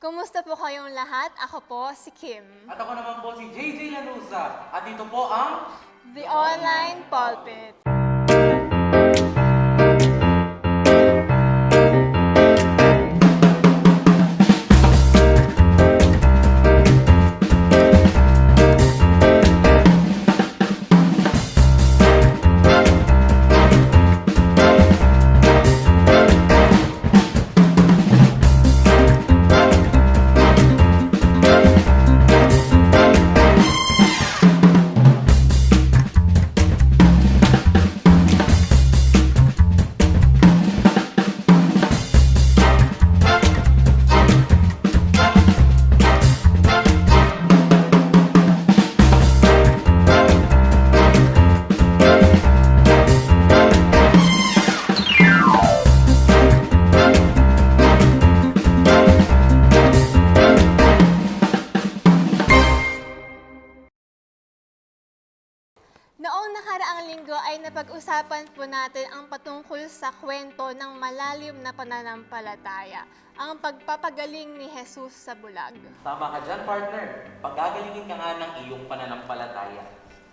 Kumusta po kayong lahat? Ako po si Kim. At ako naman po si JJ Lanusa. At dito po ang The Online Pulpit. Noong nakaraang linggo ay napag-usapan po natin ang patungkol sa kwento ng malalim na pananampalataya, ang pagpapagaling ni Jesus sa bulag. Tama ka dyan, partner. Pagagalingin ka nga ng iyong pananampalataya.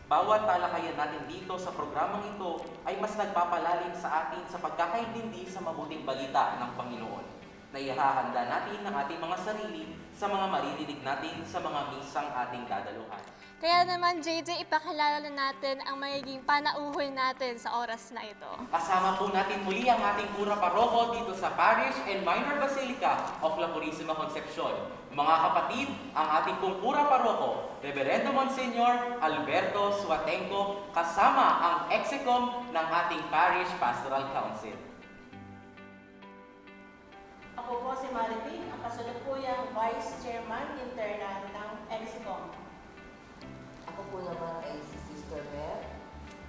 Bawat talakayan natin dito sa programang ito ay mas nagpapalalim sa atin sa pagkakaintindi sa mabuting balita ng Panginoon na ihahanda natin ang ating mga sarili sa mga maririnig natin sa mga misang ating dadaluhan. Kaya naman, JJ, ipakilala na natin ang magiging panauhin natin sa oras na ito. Kasama po natin muli ang ating pura paroko dito sa Parish and Minor Basilica of La Purisima Concepcion. Mga kapatid, ang ating pong pura paroko, Reverendo Monsignor Alberto Suatenco, kasama ang execom ng ating Parish Pastoral Council. Ako po si Maribig, ang kasalukuyang Vice Chairman Internal ng EXCOM. Ako po naman ay si Sister Mer,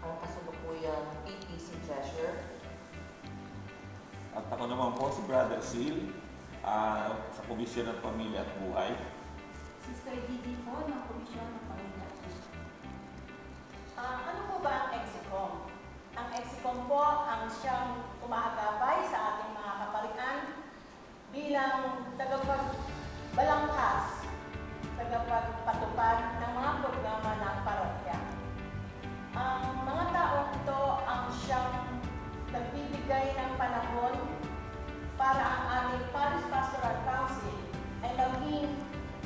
ang kasalukuyang PTC Treasurer. At ako naman po si Brother Sil, sa Komisyon ng Pamilya at Buhay. Sister Didi po ng Komisyon ng Pamilya at Buhay. Ano po ba ang EXCOM? Ang EXCOM po ang siyang umaagabay sa ating mga kaparian bilang tagapagbalangkas, tagapagpatupad ng mga programa ng parokya. Ang mga taong ito ang siyang nagbibigay ng panahon para ang ating Parish Pastoral Council ay maging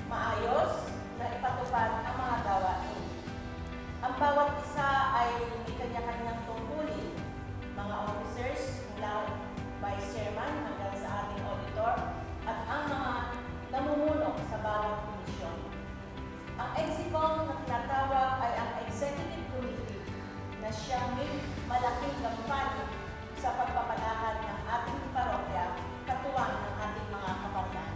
maayos na ipatupad ang mga gawain. Ang bawat isa ay may kanya-kanyang tungkulin, mga officers mula Vice Chairman hanggang sa ating auditor at ang mga namumuno sa bawat komisyon. Ang EXCOM na tinatawag ay ang Executive Committee na siyang may malaking gampanin sa pagpapalakad ng ating parokya katuwang ng ating mga kaparian.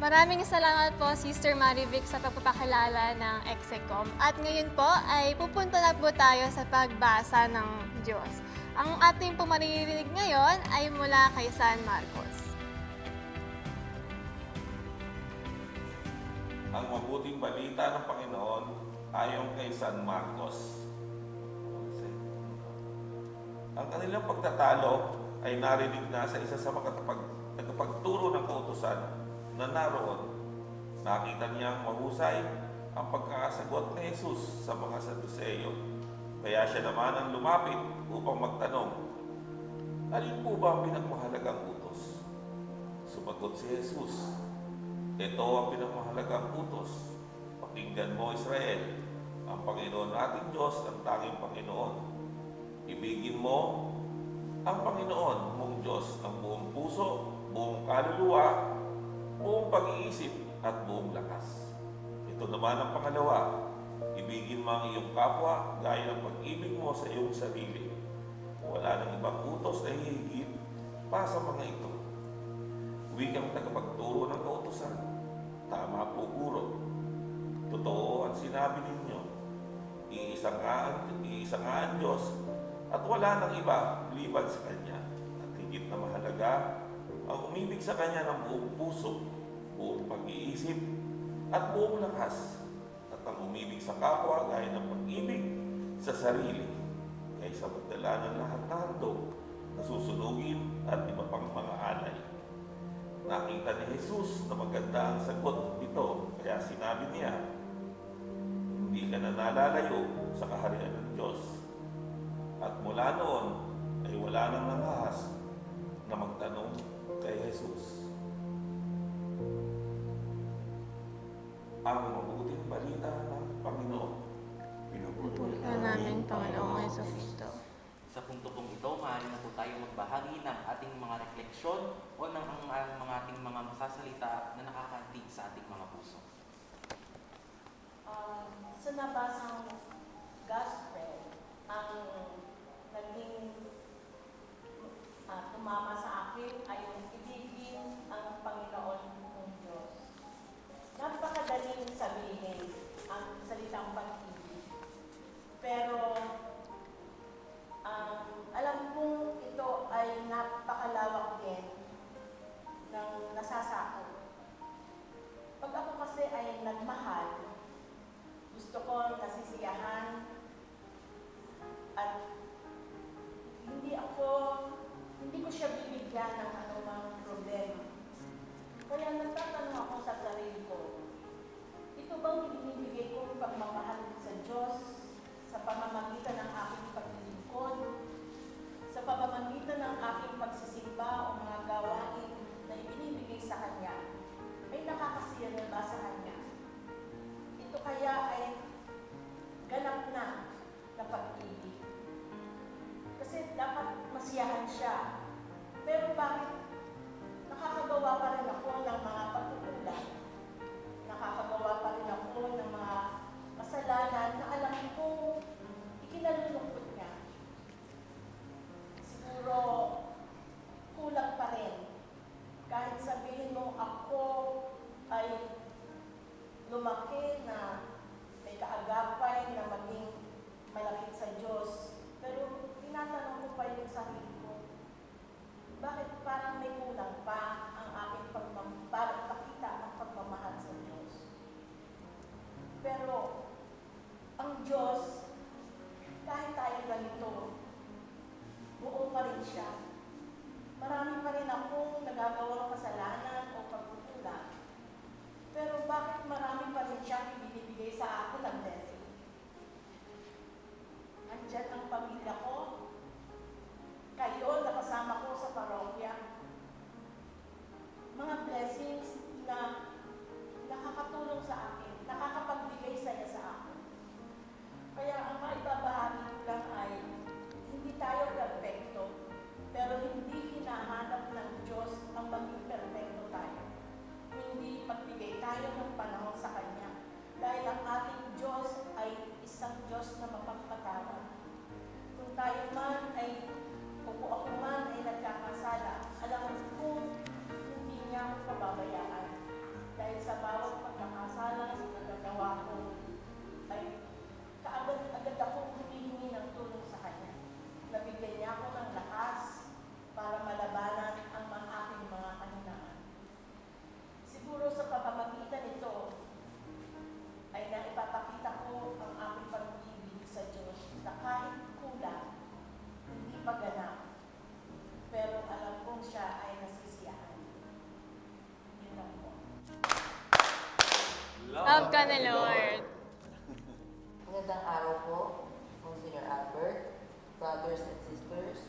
Maraming salamat po, Sister Marivic, sa pagpapakilala ng EXCOM. At ngayon po ay pupunta na po tayo sa pagbasa ng Diyos. Ang ating pumaririnig ngayon ay mula kay San Marcos. Ang mabuting balita ng Panginoon ayon kay San Marcos. Ang kanilang pagtatalo ay narinig na sa isa sa tagapagturo ng kautusan na naroon. Nakita niyang mahusay ang pagkakasagot ni Jesus sa mga Saduseyo. Kaya siya naman ang lumapit upang magtanong, alin po ba ang pinagmahalagang utos? Sumagot si Jesus, ito ang pinagmahalagang utos. Pakinggan mo, Israel, ang Panginoon nating Diyos, ang tanging Panginoon. Ibigin mo ang Panginoon mong Diyos ng buong puso, buong kaluluwa, buong pag-iisip at buong lakas. Ito naman ang pangalawa, ibigin mo ang iyong kapwa gaya ng pag-ibig mo sa iyong sarili. Wala nang ibang utos na hihigit pa sa mga ito. Wikang tagapagturo ng kautusan. Tama po, guro. Totoo ang sinabi ninyo. Iisa nga ang Diyos at wala nang iba liban sa Kanya. At higit na mahalaga ang umibig sa Kanya ng buong puso, buong pag-iisip at buong lakas. At ang umibig sa kapwa gaya ng pag-ibig sa sarili kaysa magdala ng lahat na handog na susunugin at iba pang mga alay. Nakita ni Jesus na maganda ang sagot nito, kaya sinabi niya, hindi ka na nalalayo sa kaharian ng Diyos. At mula noon ay wala nang nangahas na magtanong kay Jesus. Ang mabuting balita ng Panginoon. Pinupuri ka namin, Panginoong Jesucristo. Sa punto pong ito, maaari na po tayo magbahagi ng ating mga refleksyon o ng mga ating mga masasalita na nakakaantig sa ating mga puso. Sa nabasang gospel, ang naging tumama sa akin ay yung ibigin ang Panginoon ng Diyos. Napakadaling sabihin ang salitang pag-ibig. Pero alam kong ito ay napakalawak din ng nasasakop. Pag ako kasi ay nagmahal, gusto ko nasisiyahan at hindi ko siya bibigyan ng anumang problema. Kaya nagtatanong ako sa sarili ko, ito bang ibinibigay kong pagmamahal sa Diyos sa pamamagitan ng aking paglilingkod, sa pamamagitan ng aking pagsisimba o mga gawain na ibinibigay sa Kanya, ay nakakasiya na ba sa Kanya? Ito kaya ay ganap na pag-ibig. Kasi dapat masiyahan siya. Pero bakit nakakagawa pa rin ako ng mga pagkukulang? Nakakagawa pa rin ako ng mga kasalanan na alam kong ikinalulungkot niya. Siguro kulang pa rin. Kahit sabihin mo ako ay lumaki na may kaagapay na maging malapit sa Diyos. Pero tinatanong ko pa yung sarili ko, bakit parang may kulang pa ang aking para pakita ang pagmamahal sa Diyos? Pero ang Diyos, kahit tayo ganito, buo pa rin siya. Marami pa rin akong nagagawang kasalanan o pagkukulang. Pero bakit marami pa rin siyang ibinibigay sa akin ng blessing? Andyan ang pamilya ko. Kayo, nakasama ko sa parokya. Mga blessings na nakakatulong sa akin, nakakapagbigay saya sa akin. Kaya ang maibabahagi ko lang ay, hindi tayo perfecto, pero hindi hinahanap ng Diyos ang maging perfecto tayo. Hindi magbigay tayo ng panahon sa Kanya. Dahil ang ating Diyos ay isang Diyos na mapagpatawad. Kung tayo man ay, o kung ako man ay nagkakasala, alam ko hindi niya ako pababayaan. Dahil sa bawat pagkakasala na nagagawa ko, ay kaagad-agad akong humihingi ng tulong sa Kanya. Nabigyan niya ako ng lakas para malabanan ang mga aking mga kahinaan. Siguro sa pamamagitan nito ay naipapakita ko ang aking pag-ibig sa Diyos na kahit kulang, hindi pa ganap, pero alam kong siya ay nasisiyahan. Yun lang po. Love ka na, Lord. Magandang araw po, Monsignor Albert, brothers and sisters.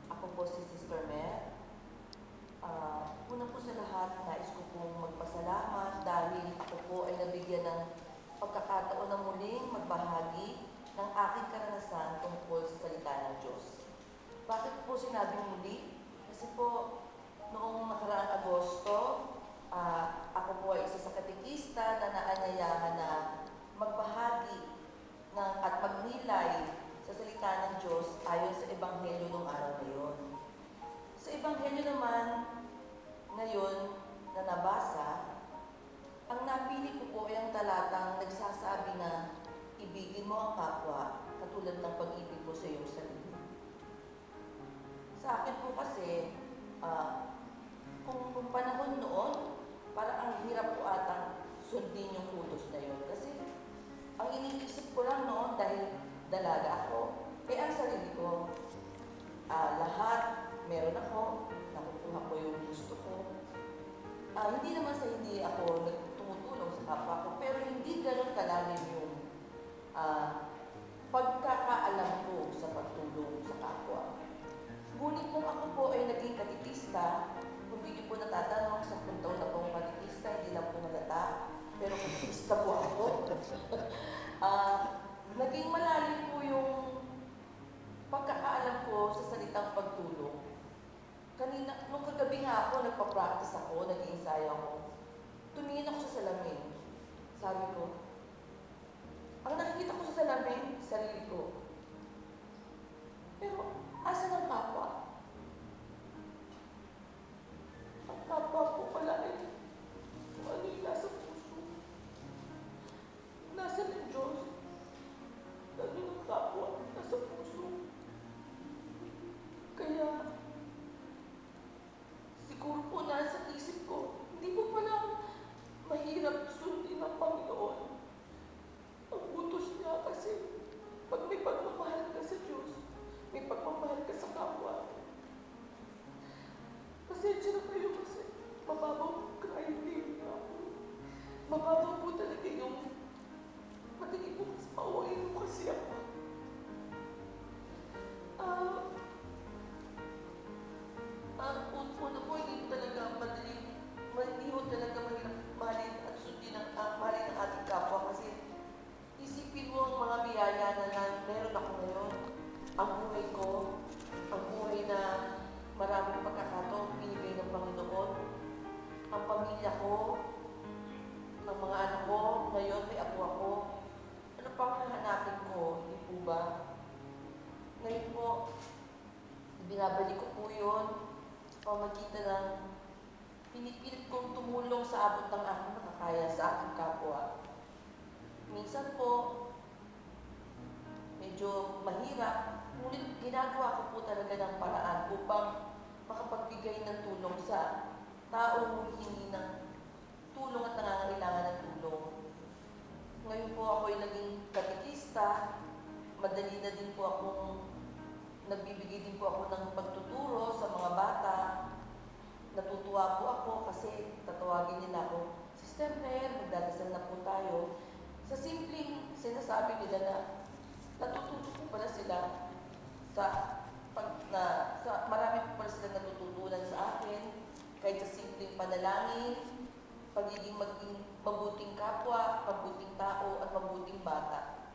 Ako po si Sister Mer. Una po sa lahat, nais ko pong magpasalamat dahil ako po ay nabigyan ng pagkakataon na muling magbahagi ng aking karanasan tungkol sa salita ng Diyos. Bakit po sinabing muli? Kasi po, noong nakaraang Agosto, ako po ay isa sa katekista na naanyayahan na magbahagi at magnilay sa salita ng Diyos ayon sa Ebanghelyo ng araw na yun. Sa Ebanghelyo naman ngayon na nabasa, ang napili ko po ay ang talatang nagsasabi na ibigin mo ang kapwa katulad ng pag-ibig mo sa iyong sarili. Sa akin po kasi, kung panahon noon, parang ang hirap po atang sundin yung utos na yun. Kasi ang iniisip ko lang noon dahil dalaga ako, ang sarili ko, lahat meron ako, nakukuha nakukuha ko yung gusto ko. Hindi naman sa hindi ako tumutulong sa kapwa ko, pero hindi ganun kalalim yung pagkakaalam ko sa pagtulong sa kapwa. Ngunit nung ako po ay naging katikista, kung hindi niyo po natatanong, 10 taon na po akong katikista, hindi lang po malata, pero katikista po ako. Naging malalim po yung pagkakaalam ko sa salitang pagtulong. Kanina, nung kagabi nga ako, nagpa-practice ako, nag-iensayo ako. Tumingin ako sa salamin. Sabi ko, ang nakikita ko sa salamin, sarili ko. Pero, asa ng kapwa? Ang kapwa ko pala ay kung ano yung nasa puso. Nasa ng Diyos. Ano ng kapwa? Nasa puso. Kaya, siguro po nasa isip ko, hindi po pala mahirap sundin ang Panginoon. Ang utos niya kasi pag may pagmamahal ka sa Diyos, may pagmamahal ka sa kapwa. Pasensya na kayo kasi mababaw crying din ako. Mababaw po talaga yung madali po mas pauwain mo kasi ako. Una po, hindi po talaga madali, hindi po talaga mahirap mahalin at sundin mahalin ang ating kapwa kasi isipin mo ang mga biyaya na meron ako ngayon. Ang buhay ko, ang buhay na maraming pagkakataon binigay ng Panginoon, ang pamilya ko, ang mga anak ko, ngayon may apo ako. Ano pang hahanapin ko, hindi po ba? Ngayon po, binabalik ko po yun, pamagitan ng pinipilit kong tumulong sa abot ng aking makakaya sa aking kapwa. Minsan po, medyo mahirap, ngunit ginagawa ko po talaga ng paraan upang makapagbigay ng tulong sa taong hindi ng tulong at nangangailangan ng tulong. Ngayon po ako ay naging katikista, madali na din po akong nagbibigay din po ako ng pagtuturo sa mga bata. Natutuwa po ako kasi tatawagin nila ako, Sister Claire, magdadasal na po tayo. Sa simpleng sinasabi nila na natututo po pala sila marami po pala sila natututunan sa akin kahit sa simpleng panalangin, maging mabuting kapwa, mabuting tao at mabuting bata.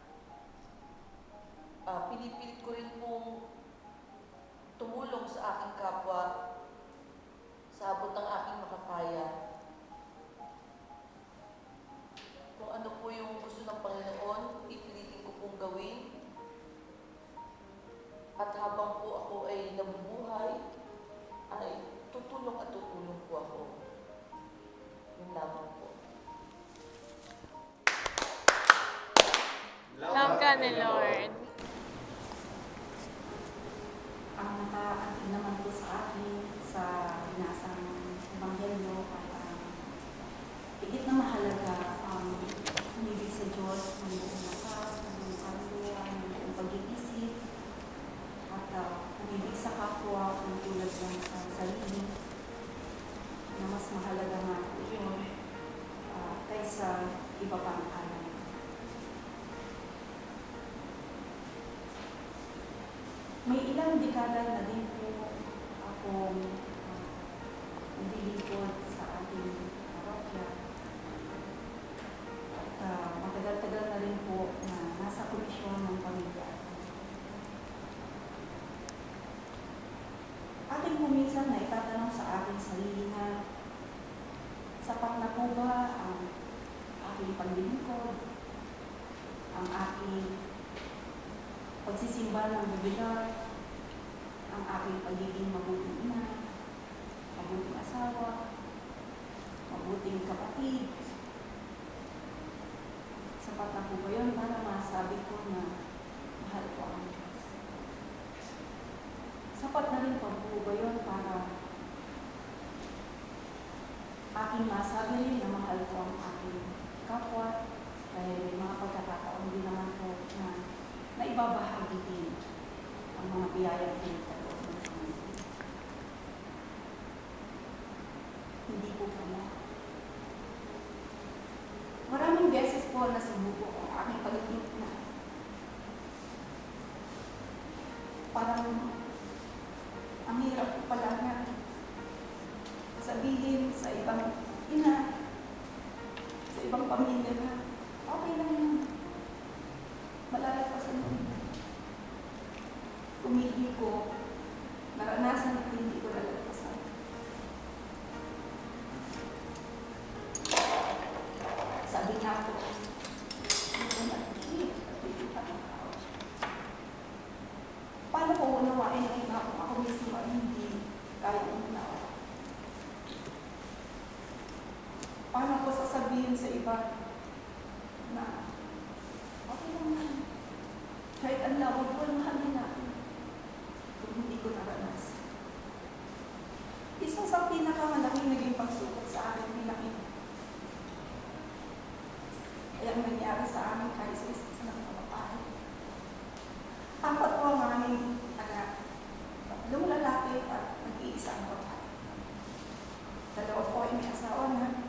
Pinipilit ko rin pong tumulong sa aking kapwa sa abot ng aking makakaya. Kung ano po yung gusto ng Panginoon, pipilitin ko pong gawin. At habang po ako ay nabubuhay, ay tutulong at tutulong po ako. Yun lamang po. Love ka ni Lord. Ang naka-atin naman po sa akin sa binasang Ebanghelyo ay higit na mahalaga ang umibig sa Diyos, ang buong lakas, ang buong kaluluwa, ang buong pag-iisip, at umibig sa kapwa kung tulad ng sa sarili, na mas mahalaga nga po yun kaysa iba pang alay. May ilang dekada na din po akong naglilingkod sa ating parokya. At matagal-tagal na rin po na nasa komisyon ng pamilya. Akin po minsan na itatanong sa aking sarili na sapat na po ba ang aking paglilingkod, ang aking pagsisimba ng bibigat, ang aking pagiging mabuting ina, mabuting asawa, mabuting kapatid. Sapat na po ba yun para masabi ko na mahal ko ang Diyos? Sapat na rin po ba yun para aking masabi rin na mahal ko ang aking kapwa? Dahil may mga pagkakataon din naman po na ibabahagi din ang mga biyayang pinagkaloob ng Panginoon. ko, nasibuko ko ang aking pagiging ina. Parang ang hirap ko pala na sabihin sa ibang ina, sa ibang pamilya na okay lang yan. Malalapasan mo. Kumili ko, naranasan at hindi ko nalalapasan. Sabi nga ko, hindi ko nakikita at hindi pa ng tao. Paano ko unawain ang iba kung ako mismo ay hindi kaya unawa? Paano ko sasabihin sa iba na okay lang yan. Kahit ang lawag ko, mahalin natin. Kung hindi ko naranas. Isa sa pinakamalaking naging pagsubok sa akin bilang ina. Kaya ang nangyari sa amin kahit sa isa ng kababae. Apat po ang aming anak. 3 lalaki at nag-iisa ang babae. 2 po ay may asawa na.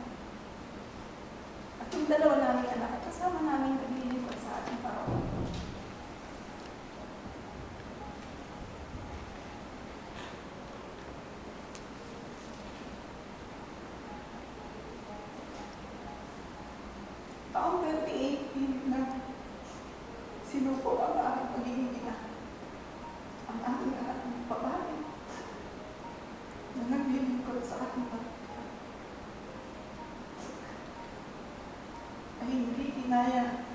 At yung 2 naming anak, kasama namin naglilingkod sa ating parokya. Taong 2018 na sinuko ang aking pagiging ina. Ang aking anak ng babae na naglilingkod sa ating parokya ay hindi kinaya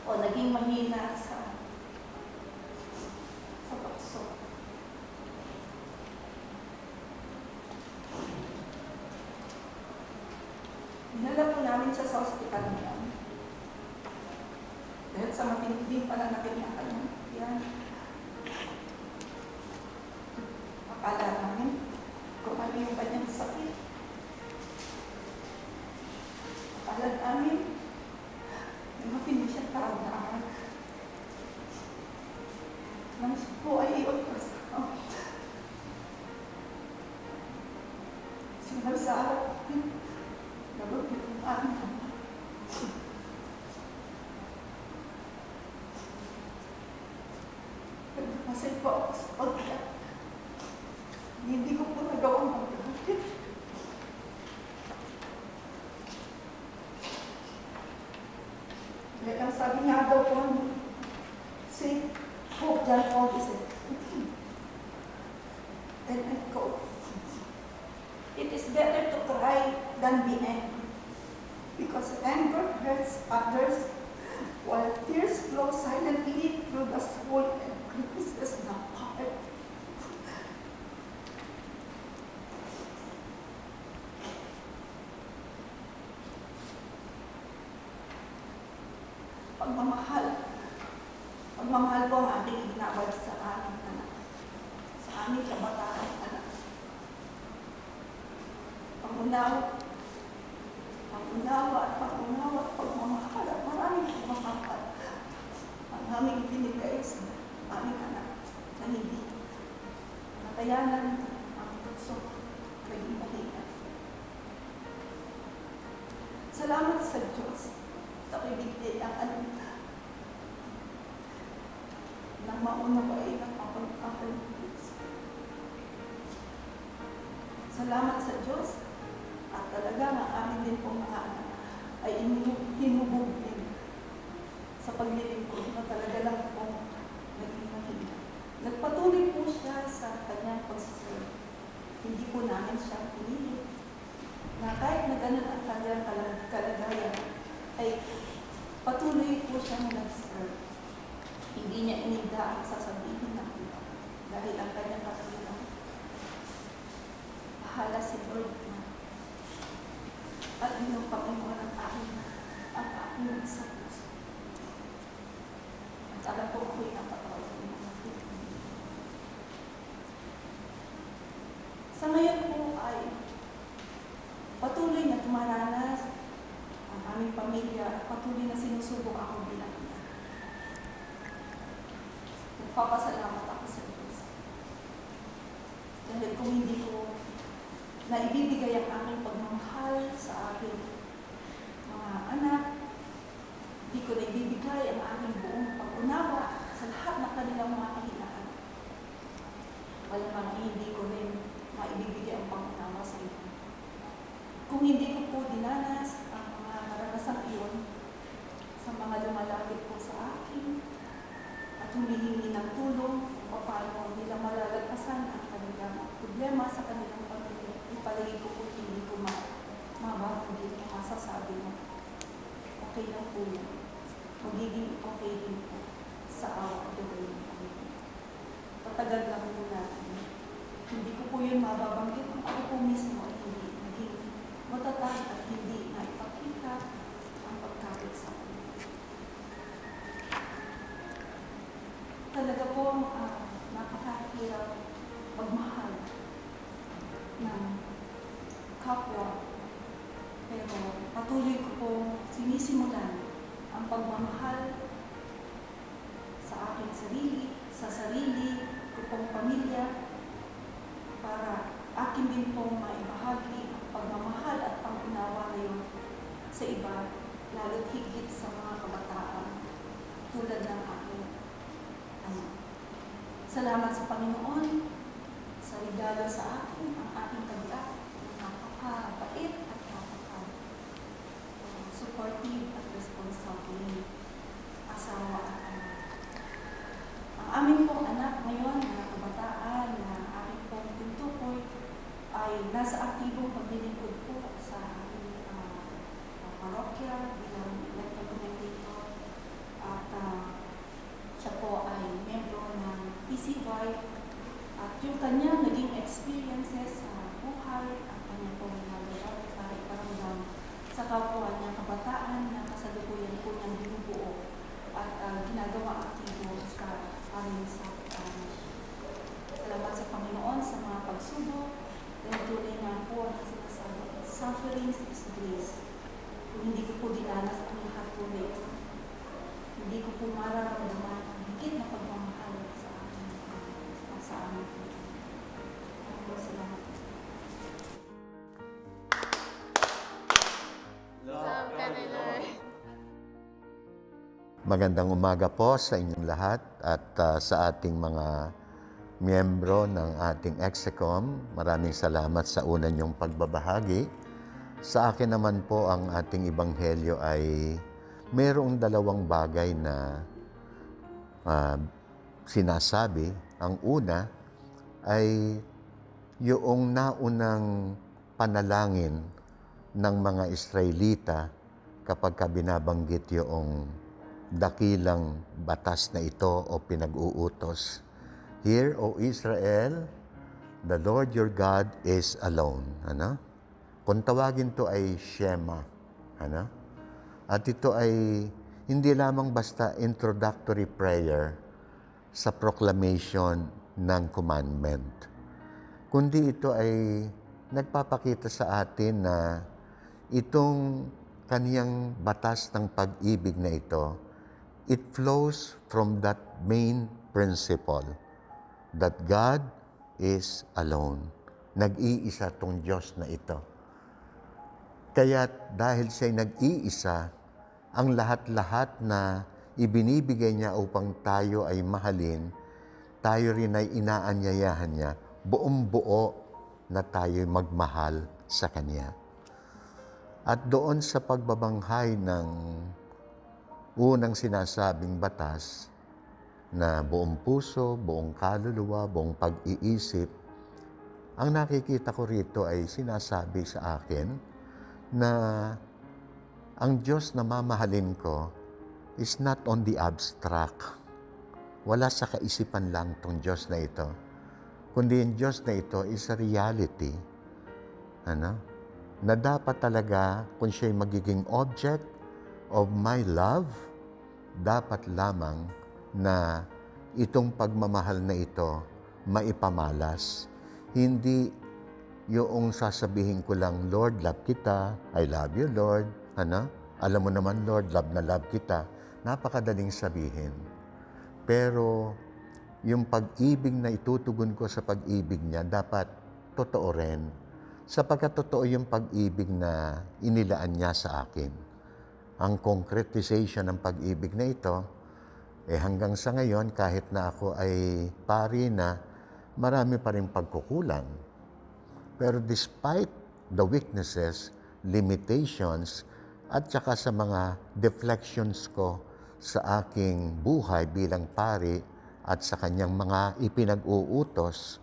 o naging mahina sa bakso. Dinala po namin siya sa ospital niya. Dahil sa matinding pananakit ng kanyang yan. Akala namin kung ano yung kanyang sakit. Akala namin na matindi siyang karamdaman. Nang siya po ay i-ultrasound. Sinasarap. Nagpasay po ako sa pagka. Hindi ko po nagawang mag-gawin. Kaya ang sabi nga daw po, si Pope John Paul II, and I quote, "It is better to cry than be angry, because anger hurts others, while tears flow silently through the soul and grieves the heart." Pagmamahal po ang ating ginawad sa aming anak, sa aming kabataan anak. Pangunawa at pagmamahal at maraming pagmamahal ang aming binigay sa aming anak na hindi natayanan ang tukso naging mahina. Salamat sa Diyos sa ibigay ang alam nang mauna ko ay napapagpapal ng Diyos. Salamat sa Diyos at talaga ang amin din pong mga anak ay hinubog din sa paglilingkod na talaga lang pong naging mahina. Nagpatuloy po siya sa kanyang pagsaserve. Hindi po namin siya pinili. Na kahit na ganun ang kanyang kalagayan, ay patuloy po siyang nag-serve. Hindi niya inigda ang sasabihin ng iba dahil ang kanyang kapilang. Bahala si Lord na. At yung Panginoon ang aking sa puso. At alam ko ako'y napatawag ng mga Pilipino. Sa ngayon po ay patuloy na tumaranas ang aming pamilya at patuloy na sinusubok ako bilang ina. Nagpapasalamat ako sa Diyos. Dahil kung hindi ko naibibigay ang aking pagmamahal sa aking anak, hindi ko na ibibigay ang aking buong pag-unawa sa lahat ng kanilang mga kahinaan. Malamang hindi ko rin maibibigay ang pag-unawa sa iba. Kung hindi ko po dinanas ang mga karanasang iyon sa mga lumalapit po sa akin at humihingi ng tulong kung paano nila malalagpasan ang kanilang problema sa kanilang pamilya, ipalagi ko po hindi ko mababanggit ang masasabi mo. Okay lang po yan. Magiging okay din po sa awa at gawin ng Panginoon. Patagal lang po natin. Hindi ko po yun mababanggit kung ako po mismo ay hindi naging matatag at hindi na ipakita ang pagkakit sa akin. Talaga po napakahirap magmahal ng kapwa. Pero patuloy ko po sinisimulan ang pagmamahal sa aking sarili, sa sarili ko pong pamilya, para akin din pong maibahagi ang pagmamahal at pang-unawa ngayon sa iba, lalo't higit sa mga kabataan tulad ng aking anak. Salamat sa Panginoon sa regalo sa akin, ang aking kabila, napakabait at supportive at responsable asawa at anak. Ang aming pong anak ngayon, mga kabataan na aking pong tutukoy, ay nasa aktibong paglilingkod po sa aming parokya bilang elected commentator at siya po ay membro ng PCY at yung kanyang naging experiences sa buhay at kanya pong nagagawa para iparamdam sa kapwa niya kabataan na kasalukuyan po niyang binubuo at ginagawa aktibo sa aming salamat sa Panginoon sa mga pagsubok dahil tunay nga po ang sinasabi, suffering is grace. Kung hindi ko po dinanas ang lahat po na ito, hindi ko po mararamdaman ang higit na pagmamahal sa amin. Salamat. Love ka ni Lord. Magandang umaga po sa inyong lahat at sa ating mga miyembro ng ating Execom. Maraming salamat sa una niyong pagbabahagi. Sa akin naman po ang ating ebanghelyo ay mayroong dalawang bagay na sinasabi. Ang una ay yung naunang panalangin ng mga Israelita kapag binabanggit yung dakilang batas na ito o pinag-uutos. Hear, O Israel, the Lord your God is alone. Ano? Kung tawagin to ay Shema. Ano? At ito ay hindi lamang basta introductory prayer sa proclamation ng commandment. Kundi ito ay nagpapakita sa atin na itong kaniyang batas ng pag-ibig na ito, it flows from that main principle that God is alone. Nag-iisa tong Diyos na ito. Kaya dahil siya'y nag-iisa, ang lahat-lahat na ibinibigay niya upang tayo ay mahalin, tayo rin ay inaanyayahan niya, buong-buo na tayo'y magmahal sa Kanya. At doon sa pagbabanghay ng unang sinasabing batas na buong puso, buong kaluluwa, buong pag-iisip, ang nakikita ko rito ay sinasabi sa akin na ang Diyos na mamahalin ko is not on the abstract. Wala sa kaisipan lang tong Diyos na ito. Kundi yung Diyos na ito is a reality. Na dapat talaga kung siya'y magiging object of my love, dapat lamang na itong pagmamahal na ito maipamalas. Hindi yung sasabihin ko lang, Lord, love kita, I love you, Lord. Alam mo naman, Lord, love na love kita. Napakadaling sabihin. Pero yung pag-ibig na itutugon ko sa pag-ibig niya, dapat totoo rin. Sapagkat totoo yung pag-ibig na inilaan niya sa akin. ang concretization ng pag-ibig na ito, hanggang sa ngayon, kahit na ako ay pari na, marami pa rin pagkukulang. Pero despite the weaknesses, limitations, at saka sa mga deflections ko sa aking buhay bilang pari at sa kanyang mga ipinag-uutos,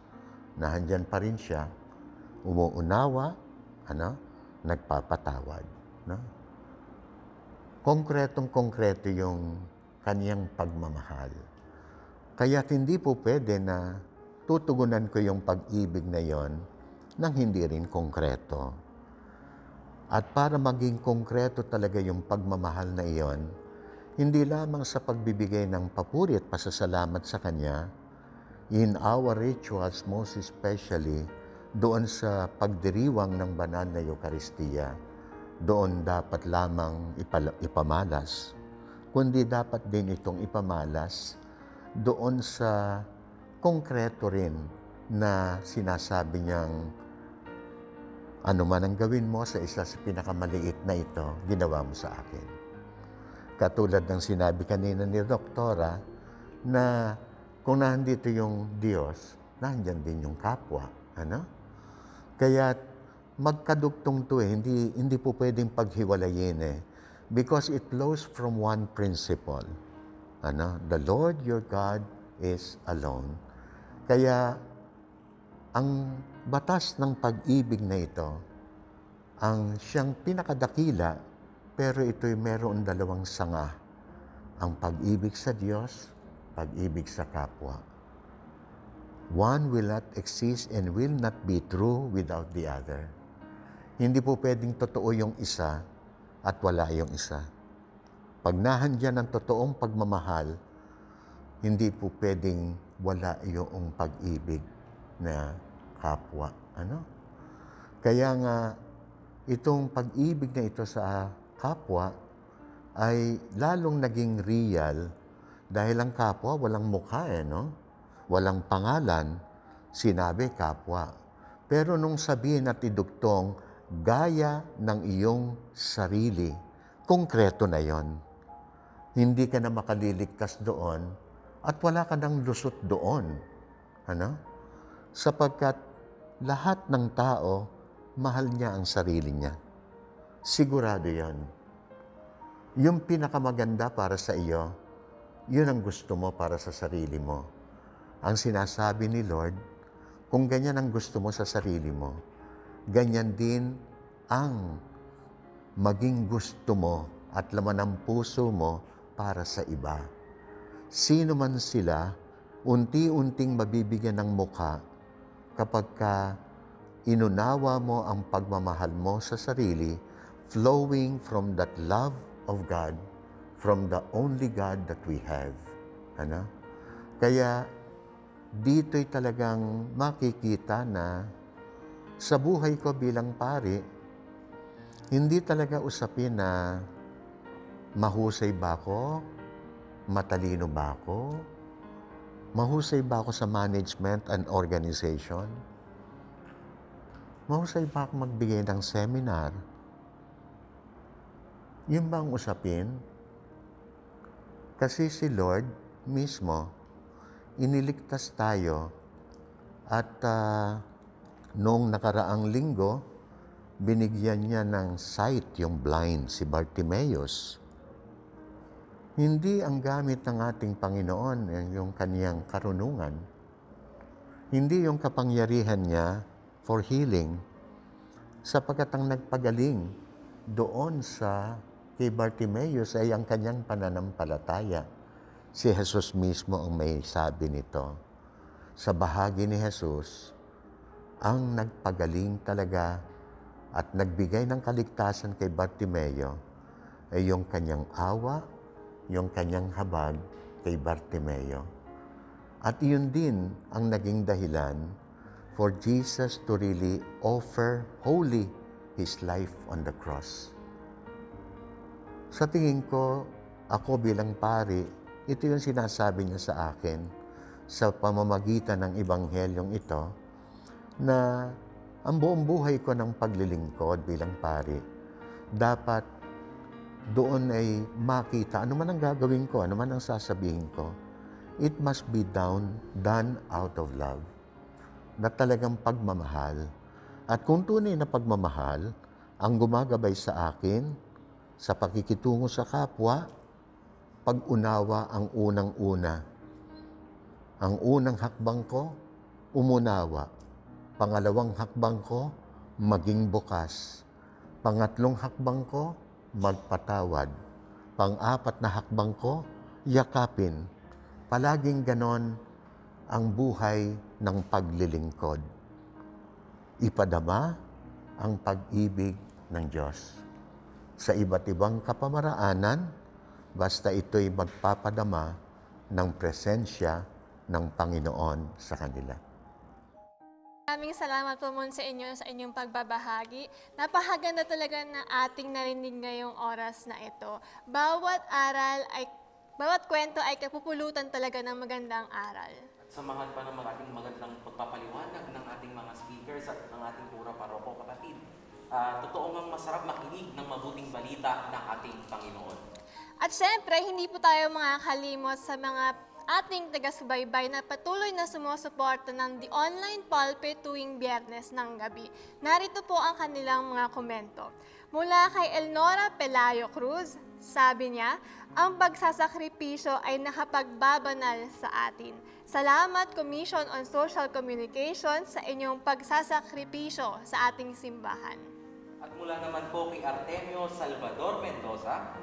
na handyan pa rin siya, umuunawa, nagpapatawad. No? Konkretong-konkreto yung kanyang pagmamahal. Kaya't hindi po pwede na tutugunan ko yung pag-ibig na yon nang hindi rin konkreto. At para maging konkreto talaga yung pagmamahal na iyon, hindi lamang sa pagbibigay ng papuri at pasasalamat sa Kanya, in our rituals, most especially, doon sa pagdiriwang ng banal na Eucharistia, doon dapat lamang ipamalas, kundi dapat din itong ipamalas doon sa konkreto rin na sinasabi niyang ano man ang gawin mo sa isa sa pinakamaliit na ito, ginawa mo sa akin. Katulad ng sinabi kanina ni Doktora na kung nandito yung Diyos, nandyan din yung kapwa. Kaya magkadugtong to hindi po pwedeng paghiwalayin because it flows from one principle. The Lord your God is alone. Kaya ang batas ng pag-ibig na ito, ang siyang pinakadakila, pero ito'y meron dalawang sanga. Ang pag-ibig sa Diyos, pag-ibig sa kapwa. One will not exist and will not be true without the other. Hindi po pwedeng totoo yung isa at wala yung isa. Pag nahandyan ang totoong pagmamahal, hindi po pwedeng wala yung pag-ibig na kapwa. Kaya nga, itong pag-ibig na ito sa kapwa ay lalong naging real dahil ang kapwa walang mukha walang pangalan, sinabi kapwa. Pero nung sabihin at idugtong, gaya ng iyong sarili, konkreto na yon. Hindi ka na makaliligtas doon at wala ka nang lusot doon. Sapagkat lahat ng tao, mahal niya ang sarili niya. Sigurado yan. Yung pinakamaganda para sa iyo, yun ang gusto mo para sa sarili mo. Ang sinasabi ni Lord, kung ganyan ang gusto mo sa sarili mo, ganyan din ang maging gusto mo at laman ng puso mo para sa iba. Sino man sila, unti-unting mabibigyan ng mukha kapag ka inunawa mo ang pagmamahal mo sa sarili, flowing from that love of God, from the only God that we have. Kaya, dito'y talagang makikita na sa buhay ko bilang pari, hindi talaga usapin na mahusay ba ako, matalino ba ako, mahusay ba ako sa management and organization, mahusay ba ako magbigay ng seminar. Yun ba ang usapin? Kasi si Lord mismo, iniligtas tayo at noong nakaraang linggo, binigyan niya ng sight yung blind, si Bartimaeus. Hindi ang gamit ng ating Panginoon yung kaniyang karunungan. Hindi yung kapangyarihan niya for healing, sapagkat ang nagpagaling doon sa kay Bartimaeus ay ang kanyang pananampalataya. Si Jesus mismo ang may sabi nito. Sa bahagi ni Jesus, ang nagpagaling talaga at nagbigay ng kaligtasan kay Bartimeo ay yung kanyang awa, yung kanyang habag kay Bartimeo. At iyon din ang naging dahilan for Jesus to really offer wholly His life on the cross. Sa tingin ko, ako bilang pari, ito yung sinasabi niya sa akin sa pamamagitan ng Ebanghelyong ito na ang buong buhay ko ng paglilingkod bilang pari, dapat doon ay makita ano man ang gagawin ko, ano man ang sasabihin ko, it must be done out of love. Na talagang pagmamahal. At kung tunay na pagmamahal ang gumagabay sa akin, sa pakikitungo sa kapwa, pag-unawa ang unang-una. Ang unang hakbang ko, umunawa. Pangalawang hakbang ko, maging bukas. Pangatlong hakbang ko, magpatawad. Pang-apat na hakbang ko, yakapin. Palaging ganon ang buhay ng paglilingkod. Ipadama ang pag-ibig ng Diyos sa iba't ibang kapamaraanan, basta ito'y magpapadama ng presensya ng Panginoon sa kanila. Maraming salamat po muna sa inyo sa inyong pagbabahagi. Napakaganda talaga na ating narinig ngayong oras na ito. Bawat kwento ay kapupulutan talaga ng magandang aral. Samahan pa ng ating magandang pagpapaliwanag ng ating mga speakers at ng ating pura paroko, kapatid. Totoo ngang masarap makinig ng mabuting balita ng ating Panginoon. At syempre, hindi po tayo makakalimot sa mga ating taga-subaybay na patuloy na sumusuporta ng The Online Pulpit tuwing Biyernes ng gabi. Narito po ang kanilang mga komento. Mula kay Elnora Pelayo Cruz, sabi niya, ang pagsasakripisyo ay nakapagbabanal sa atin. Salamat Commission on Social Communication sa inyong pagsasakripisyo sa ating simbahan. At mula naman po kay Artemio Salvador Mendoza,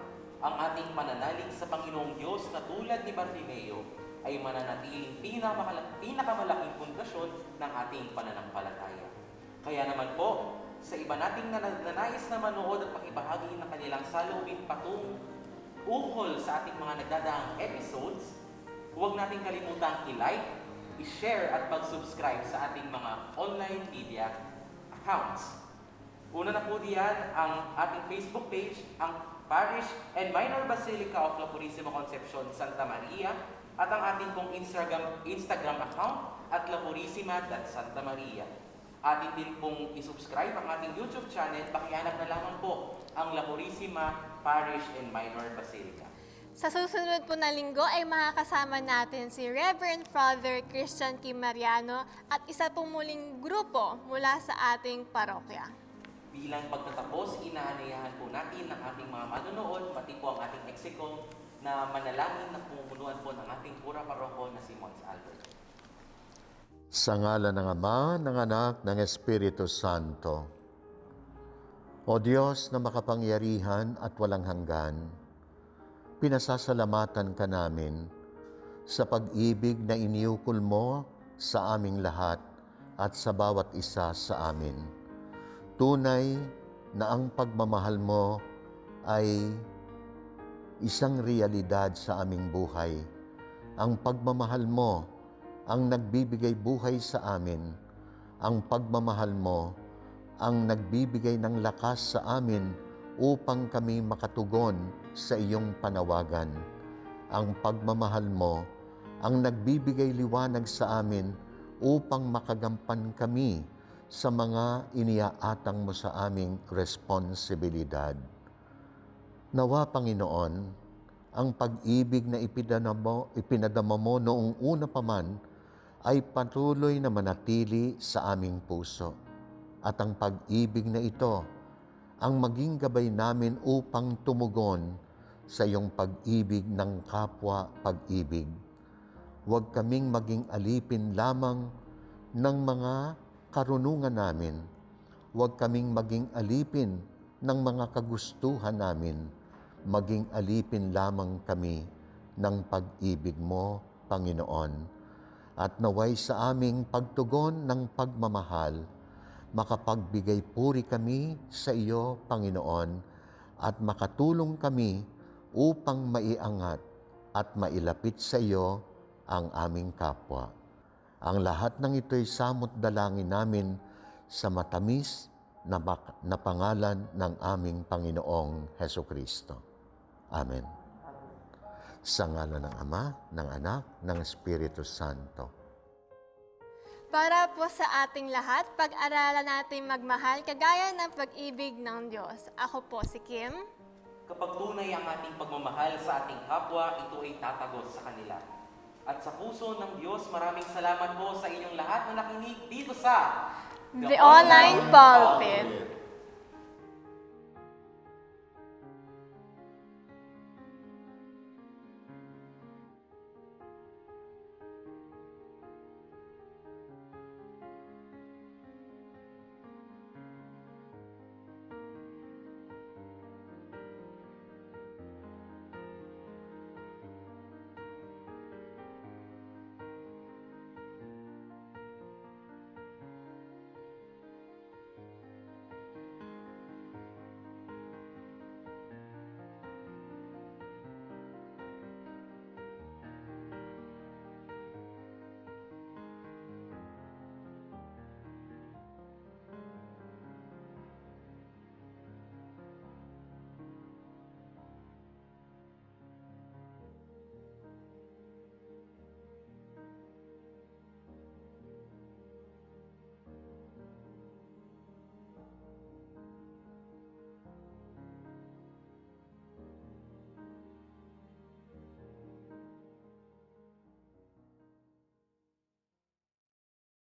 ang ating mananalig sa Panginoong Diyos na tulad ni Bartimeo ay mananatiling pinakamalaking pundasyon ng ating pananampalataya. Kaya naman po, sa iba nating nanais na manood at makibahagi ng kanilang salubin ukol sa ating mga nagdadaang episodes, huwag nating kalimutang i-like, i-share at mag-subscribe sa ating mga online media accounts. Una na po diyan ang ating Facebook page, ang Parish and Minor Basilica of La Purísima Concepcion, Santa Maria, at ang ating pong Instagram account at La Purísima.Santa Maria. Atin din pong isubscribe ang ating YouTube channel, pakihanap na lamang po ang La Purísima Parish and Minor Basilica. Sa susunod po na linggo ay makakasama natin si Reverend Father Christian Kim Mariano at isa pong muling grupo mula sa ating parokya. Bilang pagtatapos, inaanayahan po natin ang ating mga manonood, pati po ang ating execo na manalangin na pumumunuan po ng ating pura paroko na si Mons Albert. Sa ngalan ng Ama, ng Anak, ng Espiritu Santo. O Diyos na makapangyarihan at walang hanggan, pinasasalamatan ka namin sa pag-ibig na iniukol mo sa aming lahat at sa bawat isa sa amin. Tunay na ang pagmamahal mo ay isang realidad sa aming buhay. Ang pagmamahal mo ang nagbibigay buhay sa amin. Ang pagmamahal mo ang nagbibigay ng lakas sa amin upang kami makatugon sa iyong panawagan. Ang pagmamahal mo ang nagbibigay liwanag sa amin upang makagampan kami sa mga iniaatang mo sa aming responsibilidad. Nawa, Panginoon, ang pag-ibig na ipinadama mo noong una pa man ay patuloy na manatili sa aming puso. At ang pag-ibig na ito ang maging gabay namin upang tumugon sa iyong pag-ibig ng kapwa pag-ibig. Huwag kaming maging alipin lamang ng mga karunungan namin. Huwag kaming maging alipin ng mga kagustuhan namin. Maging alipin lamang kami ng pag-ibig mo, Panginoon. At naway sa aming pagtugon ng pagmamahal, makapagbigay puri kami sa iyo, Panginoon, at makatulong kami upang maiangat at mailapit sa iyo ang aming kapwa. Ang lahat ng ito'y samot dalangin namin sa matamis na pangalan ng aming Panginoong Hesukristo. Amen. Sa ngalan ng Ama, ng Anak, ng Espiritu Santo. Para po sa ating lahat, pag-aralan natin magmahal kagaya ng pag-ibig ng Diyos. Ako po si Kim. Kapag tunay ang ating pagmamahal sa ating kapwa, ito ay tatagos sa kanila. At sa puso ng Diyos, maraming salamat po sa inyong lahat na nakinig dito sa The Online Pulpit.